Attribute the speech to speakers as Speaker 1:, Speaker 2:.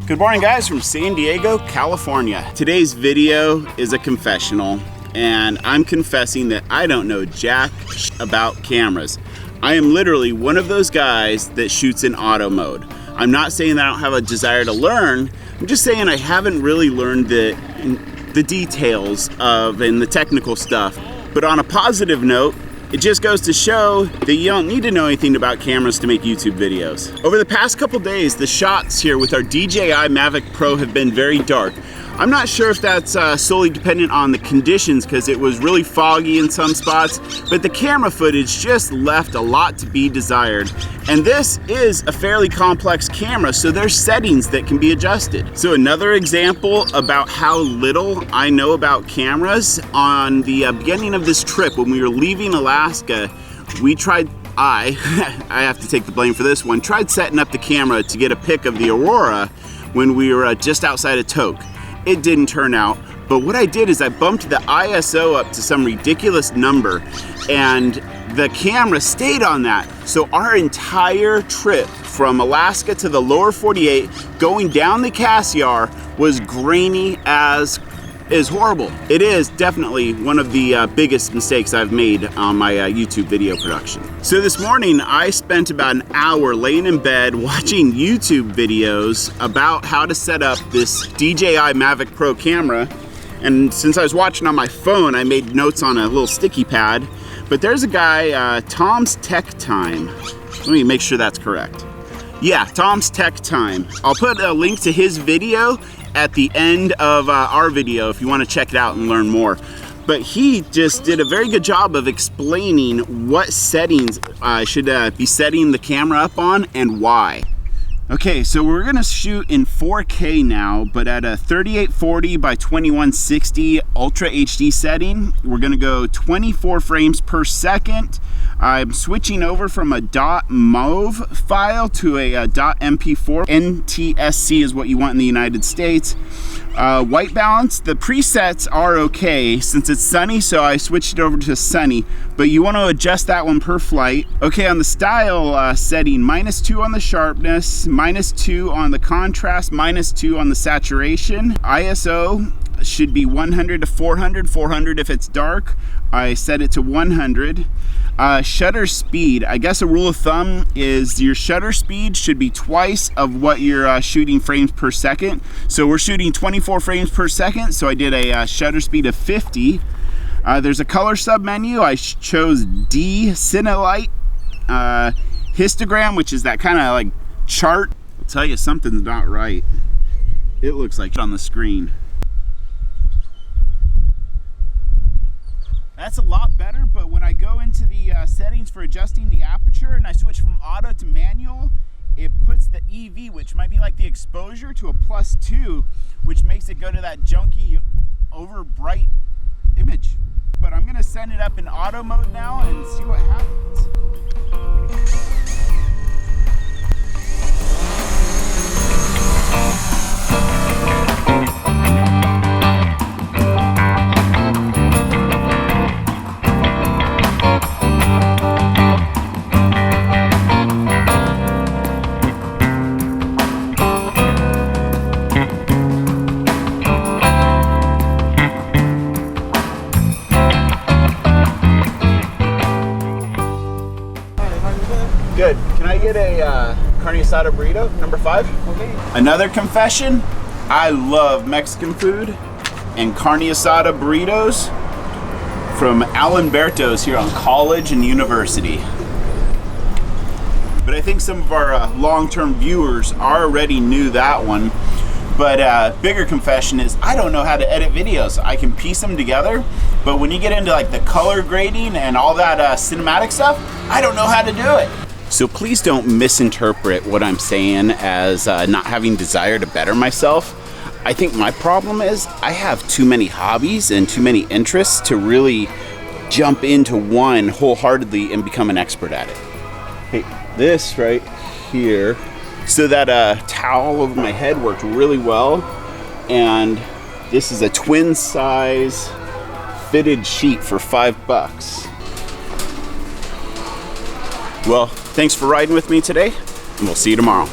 Speaker 1: Good morning, guys, from San Diego, California. Today's video is a confessional, and I'm confessing that I don't know jack about cameras. I am literally one of those guys that shoots in auto mode. I'm not saying that I don't have a desire to learn. I'm just saying I haven't really learned the details of and the technical stuff. But on a positive note, it just goes to show that you don't need to know anything about cameras to make YouTube videos. Over the past couple days, the shots here with our DJI Mavic Pro have been very dark. I'm not sure if that's solely dependent on the conditions because it was really foggy in some spots, but the camera footage just left a lot to be desired. And this is a fairly complex camera, so there's settings that can be adjusted. So another example about how little I know about cameras, on the beginning of this trip when we were leaving Alaska, we tried, I have to take the blame for this one, tried setting up the camera to get a pic of the aurora when we were just outside of Tok. It didn't turn out, but what I did is I bumped the ISO up to some ridiculous number and the camera stayed on that. So our entire trip from Alaska to the lower 48 going down the Cassiar was grainy as is horrible. It is definitely one of the biggest mistakes I've made on my YouTube video production. So this morning I spent about an hour laying in bed watching YouTube videos about how to set up this DJI Mavic Pro camera. And since I was watching on my phone, I made notes on a little sticky pad. But there's a guy, Tom's Tech Time. Let me make sure that's correct. Yeah, Tom's Tech Time. I'll put a link to his video at the end of our video if you want to check it out and learn more. But he just did a very good job of explaining what settings I should be setting the camera up on and why. Okay, so we're gonna shoot in 4K now, but at a 3840 by 2160 Ultra HD setting. We're gonna go 24 frames per second. I'm switching over from a .mov file to a .mp4. NTSC is what you want in the United States. White balance, the presets are okay since it's sunny, so I switched it over to sunny, but you want to adjust that one per flight. Okay, on the style setting, -2 on the sharpness, -2 on the contrast, -2 on the saturation. ISO should be 100 to 400, 400 if it's dark. I set it to 100. Shutter speed, I guess a rule of thumb is your shutter speed should be twice of what you're shooting frames per second. So we're shooting 24 frames per second, so I did a shutter speed of 50. There's a color sub menu. I chose D Cinelight histogram, which is that kind of like chart. I'll tell you something's not right. It looks like on the screen. That's a lot better, but when I go into the settings for adjusting the aperture and I switch from auto to manual, it puts the EV, which might be like the exposure, to a +2, which makes it go to that junky, over bright image. But I'm gonna send it up in auto mode now and see what happens. Good. Can I get a carne asada burrito, number 5? Okay. Another confession, I love Mexican food and carne asada burritos from Alamberto's here on College and University. But I think some of our long-term viewers already knew that one. But bigger confession is I don't know how to edit videos. I can piece them together, but when you get into like the color grading and all that cinematic stuff, I don't know how to do it. So please don't misinterpret what I'm saying as not having desire to better myself. I think my problem is I have too many hobbies and too many interests to really jump into one wholeheartedly and become an expert at it. Hey, this right here, so that towel over my head worked really well, and this is a twin size fitted sheet for $5. Well, thanks for riding with me today, and we'll see you tomorrow.